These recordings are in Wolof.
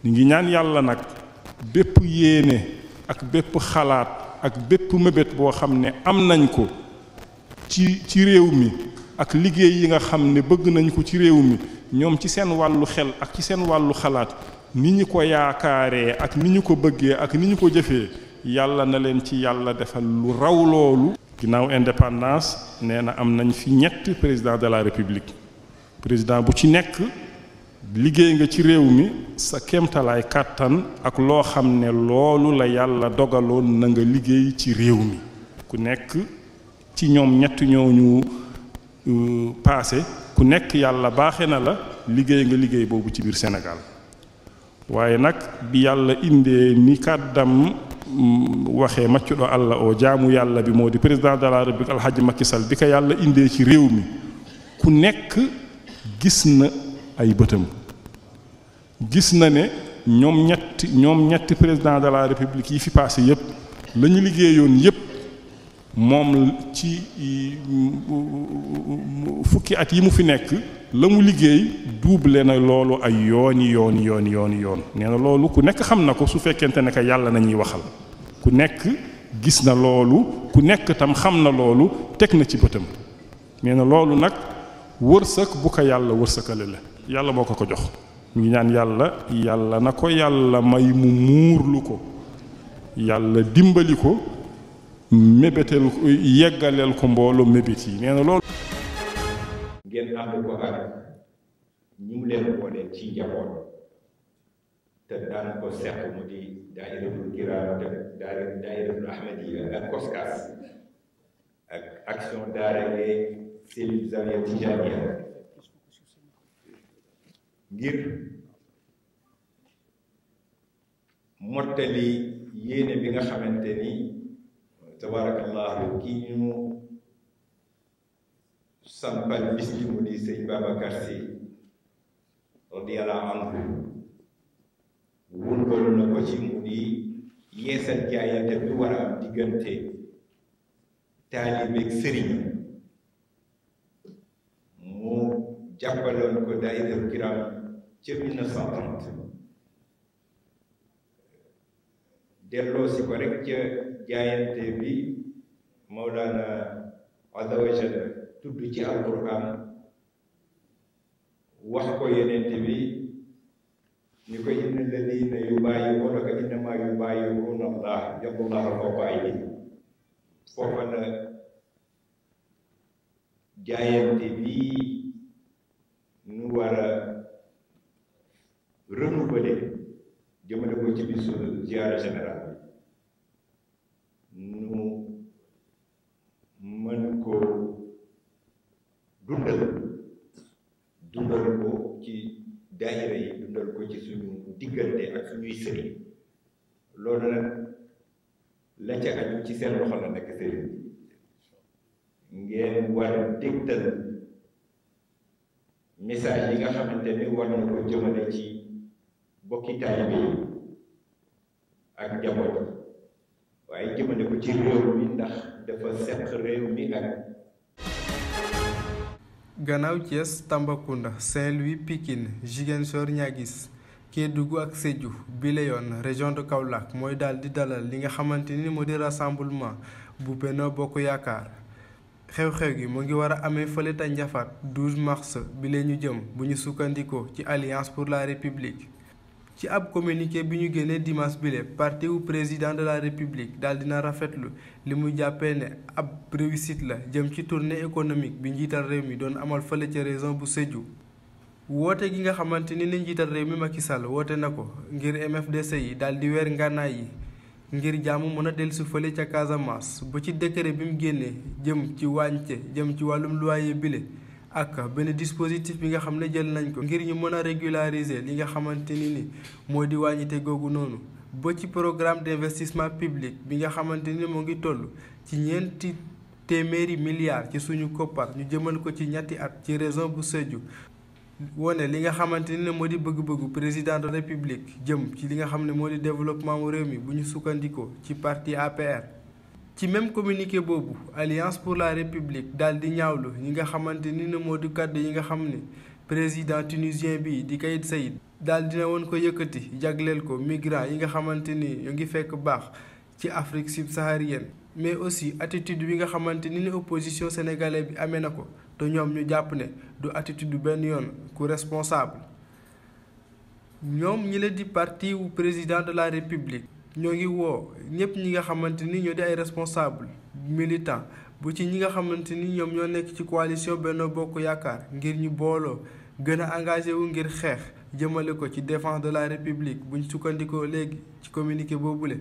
ñu ngi ñaan yàlla nag bépp yéene ak bépp xalaat ak bépp mébét boo xam ne am nañ ko ci réew mi ak liggéey yi nga xam ne bëgg nañ ko ci réew mi ñoom ci seen wàllu xel ak ci seen wàllu xalaat ni ñu ko yaakaaree ak ni ñu ko bëggee ak ni ñu ko jëfee yàlla na leen ci yàlla defal lu raw loolu. ginnaaw indépendance nee na am nañ fi ñetti président de la république président bu ci nekk liggéey nga ci réew mi sa kéemtalaay kàttan ak loo xam ne loolu la yàlla dogaloon na nga liggéey ci réew mi ku nekk ci ñoom ñett ñooñu passé ku nekk yàlla baaxe na la liggéey nga liggéey boobu ci biir Sénégal waaye nag bi yàlla indee ni kàddam waxee maccuɗo Allah o jaamu yàlla bi moo di président de la République Alhaji Macky Sall bi ko yàlla indee ci réew mi ku nekk gis na ay bëtam gis na ne ñoom ñetti président de la République yi fi passé yépp la ñu liggéeyoon yépp moom ci fukki at yi mu fi nekk la mu liggéey doublé na loolu ay yoon nee na loolu ku nekk xam na ko su fekkente ne que yàlla nañuy waxal ku nekk gis na loolu ku nekk tam xam na loolu teg na ci bëtam nee na loolu nag wërsëg bu ko yàlla wërsëkale la yàlla moo ko jox mu ngi ñaan yàlla na ko yàlla may mu muurlu ko yàlla dimbali ko mébétel yeggaleel ko mbooloo mébét yi nee na loolu. ngeen ànd ko ak ñi mu leen boole ci njaboot te daan ko seq mu di daayiratul kiraam daayiratul ahmadiya ak koskas ak action daara yeeg cellule zawiya tijaniya ngir mottali yéene bi nga xamante ni tabarakallahu kii ñu sampal bis bi mu di sëñ Babacar Sy radiyallahu anhu wundoolu na ko ci mu di yeesal jaayante bi war a am diggante taalibeeg sëriñ mu jàppaloon ko daayiratul kiram ca 1930 delloo si ko rek ca jaayante bi Mawlana azza wa jalla tudd ci alquran wax ko yenente bi ni ko inna alladina yubayi'unaka innama yubayi'una Allah yadullaha fawqa aydihim foofa la jaayante bi nu war a renouveler jëmale ko ci bisu ziara général nu mën ko dundal ko ci daayira yi dundal ko ci suñu diggante ak suñuy sëriñ loolu nag la ca aju ci seen loxo la nekk sëriñ ngeen war a dégtal message yi nga xamante ni war na ko jëmale ci bokki taalibe yi ak njaboot waaye jëmale ko ci réew mi ndax dafa seq réew mi ak gannaaw Thiès Tambacounda Saint-Louis Pikine Ziguinchor Niaguis Kédougou ak Sédhiou bi la yoon région de Kaolack mooy daal di dalal li nga xamante ni moo di rassemblement bu Benno Bokk Yaakaar xew-xew gi mu ngi war a amee fële ta Ndiafat 12 mars bi la ñu jëm bu ñu sukkandikoo ci Alliance pour la République. ci ab communiqué bi ñu génnee dimanche bile parti wu président de la république daal dina rafetlu li mu jàppee ne ab réussite la jëm ci tournée économique bi njiital réew mi doon amal fële ca région bu Sédhiou. woote gi nga xamante ni njiital réew mi Macky Sall woote na ko ngir MFDC yi daal di weer ngànnaay yi ngir jàmm mën a dellusi fële ca Casamance ba ci décret bi mu génnee jëm ci wàññite jëm ci wàllum loyer bile. ak benn dispositif bi nga xam ne jël nañ ko ngir ñu mën a régulariser li nga xamante ni moo di wàññite googu noonu ba ci programme d'investissement public bi nga xamante ni moo ngi toll ci ñeenti téeméeri milliards ci suñu koppar ñu jëmal ko ci ñetti at ci région bu Sédhiou wone li nga xamante ni moo di bëgg-bëggu président de la république jëm ci li nga xam ne moo di développement mu réew mi bu ñu sukkandikoo ci parti APR. ci même communiqué boobu Alliance pour la République daal di ñaawlu ñi nga xamante ni moo di kàddu yi nga xam ne président tunisien bi di Kais Saied daal dina woon ko yëkkati jagleel ko migrants yi nga xamante ni ñu ngi fekk baax ci Afrique subsaharienne mais aussi attitude bi nga xamante ni opposition sénégalaise bi amee na ko te ñoom ñu jàpp ne du attitude benn yoon ku responsable. ñoom ñi la di parti wu président de la république ñoo ngi woo ñëpp ñi nga xamante ni ñoo di ay responsable militant bu ci ñi nga xamante ni ñoom ñoo nekk ci coalition Benno Bokk Yaakaar ngir ñu booloo gën a engagé wu ngir xeex jëmale ko ci défense de la république buñ sukkandikoo léegi ci communiqué boobule.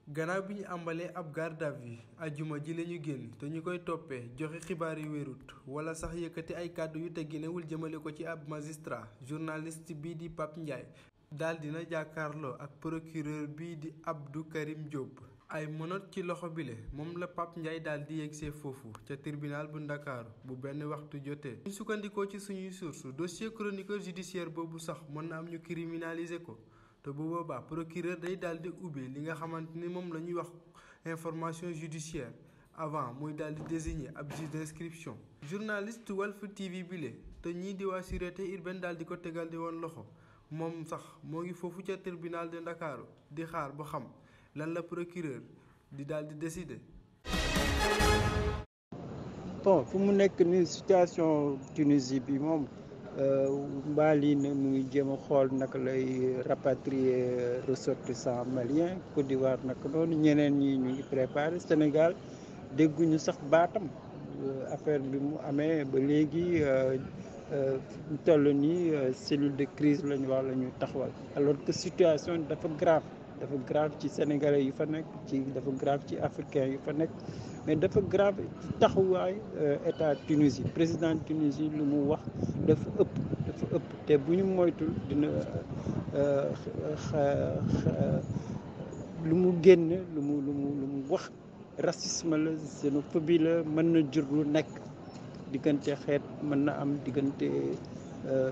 gannaaw bi ñu àmbalee ab garde à vue ajjuma ji lañu génn te ñu koy toppee joxe xibaar yu wérut wala sax yëkkati ay kàddu yu tegginewul jëmale ko ci ab magistrat journaliste bii di Pape Ndiaye daal dina jàkkaarloo ak procureur bii di Abdou Karim Diop. ay menottes ci loxo bile moom la Pape Ndiaye daal di yegsee foofu ca tribunal bu Ndakaaru bu benn waxtu jotee. ñu sukkandikoo ci suñuy source dossier chroniqueur judiciaire boobu sax mën na am ñu criminaliser ko. te bu boobaa procureur day daal di ubbi li nga xamante ni moom la ñuy wax information judiciaire avant muy daal di désigner ab juge d'inscription. journaliste Walf TV bile te ñii di waa sûreté urbaine daal di ko tegal di woon loxo moom sax moo ngi foofu ca tribunal de Ndakaaru di xaar ba xam lan la procureur di daal di décider. bon fu mu nekk ni situation Tunisie bi moom. Mali ne mu ngi jéem a xool naka lay rapatrier ressortissants maliens Côte d'Ivoire naka noonu ñeneen ñi ñu ngi préparé Sénégal dégguñu sax baatam affaire bi mu amee ba léegi mu toll nii cellule de crise la ñu wax la ñu taxawal alors que situation dafa grave ci sénégalais yu fa nekk dafa grave ci africains yu fa nekk mais dafa grave ci taxawaay état Tunisie président Tunisie lu mu wax dafa ëpp te bu ñu moytul dina lu mu génn lu mu wax racisme la xénophobie la mën na jur lu nekk diggante xeet mën na am diggante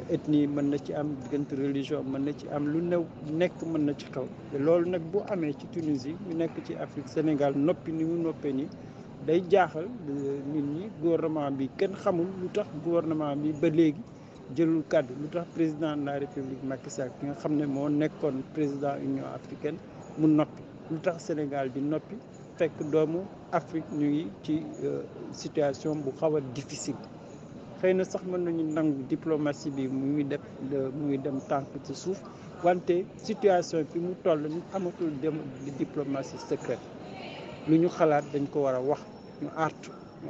ethnie mën na ci am diggante religion mën na ci am lu nekk mën na ci xew te loolu nag bu amee ci Tunisie ñu nekk ci Afrique Sénégal noppi ni mu noppee ni day jaaxal nit ñi gouvernement bi kenn xamul lu tax gouvernement bi ba léegi jëlul kàddu lu tax président de la République Macky Sall ki nga xam ne moo nekkoon président Union africaine mu noppi lu tax Sénégal di noppi fekk doomu Afrique ñu ngi ci situation bu xaw a difficile xëy na sax mën nañu nangu diplomatie bi mu ngi dem tànk ci suuf wante situation fi mu toll ni amatul dem diplomatie secrète lu ñu xalaat dañ ko war a wax ñu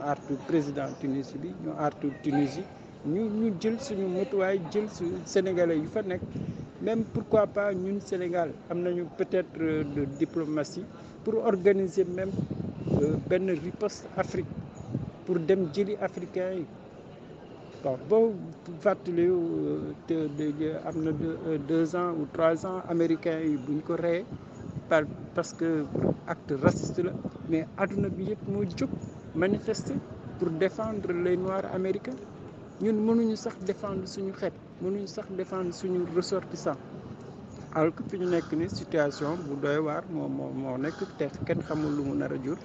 artu président Tunisie bi ñu artu Tunisie ñu jël suñu motuwaay jël su sénégalais yu fa nekk même pourquoi pas ñun Sénégal am nañu peut-être de diplomatie pour organiser même benn riposte Afrique pour dem jëli africains yi bon boo fàttali am na 2 ans ou 3 ans américains yi buñ ko reyee parce que acte raciste la mais adduna bi yëpp moo jóg manifester pour défendre les noirs américains ñun mënuñu sax défendre suñu xeet mënuñu sax défendre suñu ressortissants alors que fi ñu nekk ni situation bu doy waar moo nekk te kenn xamul lu mu nar a jur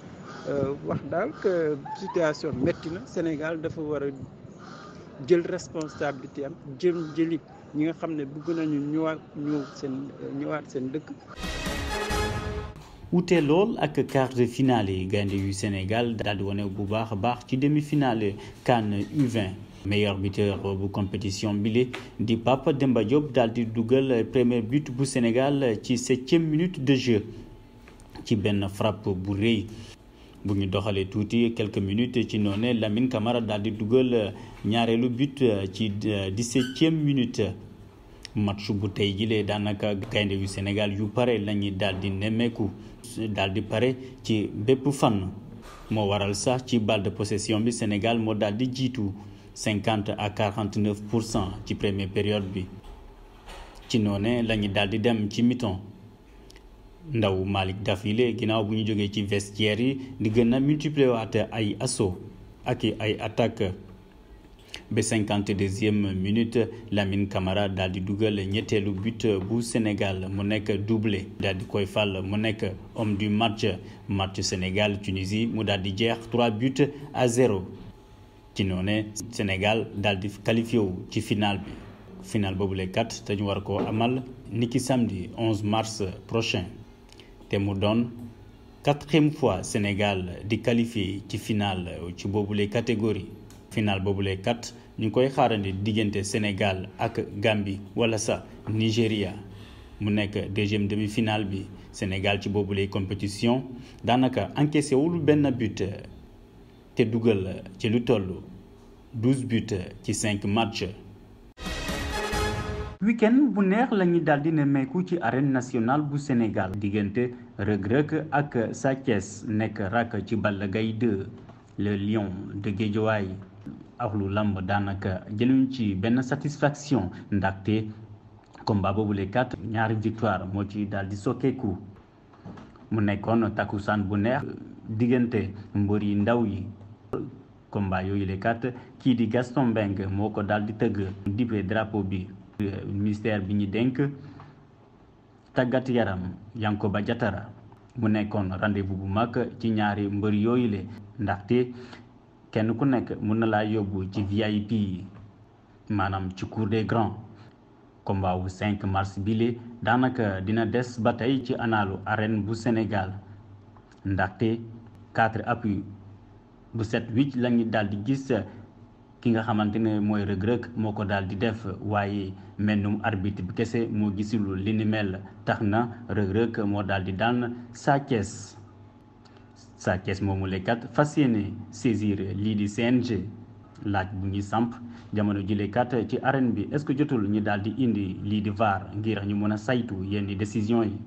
wax daal que situation métti na Sénégal dafa war a jël responsabilité am jëli ñi nga xam ne bëgg nañu ñëwaat seen dëkk. wute lool ak quart de finale yi gaynde yu Sénégal daal di wane bu baax a baax ci demi-finale CAN U20 meilleur buteur bu compétition bile di Papa Demba Diop daal di dugal premier but bu Sénégal ci 7e minute de jeu ci benn frappe bu rëy bu ñu doxalee tuuti quelques minutes ci noonu Lamine Camara daal di dugal ñaareelu but ci 17e minute. match bu tey jilee daanaka gaynde yu Sénégal yu pare lañuy daal di nemmeeku daal di pare ci bépp fànn moo waral sax ci balle de possession bi Sénégal moo daal di jiitu 50 à 49% ci première période bi ci noone lañuy daal di dem ci mi-temps ndaw Malick Dafile ginnaaw bu ñu jógee ci vestiaire yi di gën a multiplier waat ay assaut ak ay attaque ba 52e minute Lamine Camara daal di dugal ñetteelu but bu Sénégal mu nekk doublé daal di koy fal mu nekk homme du match Sénégal Tunisie mu daal di jeex 3 buts à 0 ci noone Sénégal daal di qualifié wu ci final bi final boobule kat te ñu war koo amal niki samedi 11 mars prochain te mu doon 4e fois Sénégal di qualifié ci final ci boobule catégorie final boobule kat ñu koy xaarandi diggante Sénégal ak Gambie wala sa Nigéria mu nekk 2e demi-finale bi Sénégal ci boobule compétition daanaka encaissé wul benn but te dugal ci lu toll 12 buts ci 5 matchs. week-end bu neex la ñu daal di nemmeeku ci arène nationale bu Sénégal diggante Reug Reug ak Sa Thiès nekk rak ci Balla Gaye 2 le lion de Guédiawaye axlu lamb daanaka jëluñ ci benn satisfaction ndaxte combat boobule kat ñaari victoire moo ci daal di sokkeeku mu nekkoon takkusaan bu neex diggante mbër yi ndaw yi. combat yooyu le kat kii di Gaston Mbengue moo ko daal di tëgg dippee drapeau bi ministère bi ñu dénk tàggat yaram Yankoba Diatara mu nekkoon rendez-vous bu mag ci ñaari mbër yooyu le ndaxte kenn ku nekk mën na laa yóbbu ci VIP yi maanaam ci cour des grands. combat wu 5 mars bile daanaka dina des ba tey ci analu arène bu Sénégal ndaxte 4 appuis bu 7-8 la ñu daal di gis ki nga xamante ne mooy Reug Reug moo ko daal di def waaye mennum arbitre bi kese moo gisul li ni mel tax na Reug Reug moo daal di daan Sa Thiès moomu lekkat fas yéene saisir lii di CNG laaj bu ñuy samp jamono jilekat ci arène bi est-ce que jotul ñu daal di indi lii di VAR ngir ñu mën a saytu yenn décision yi.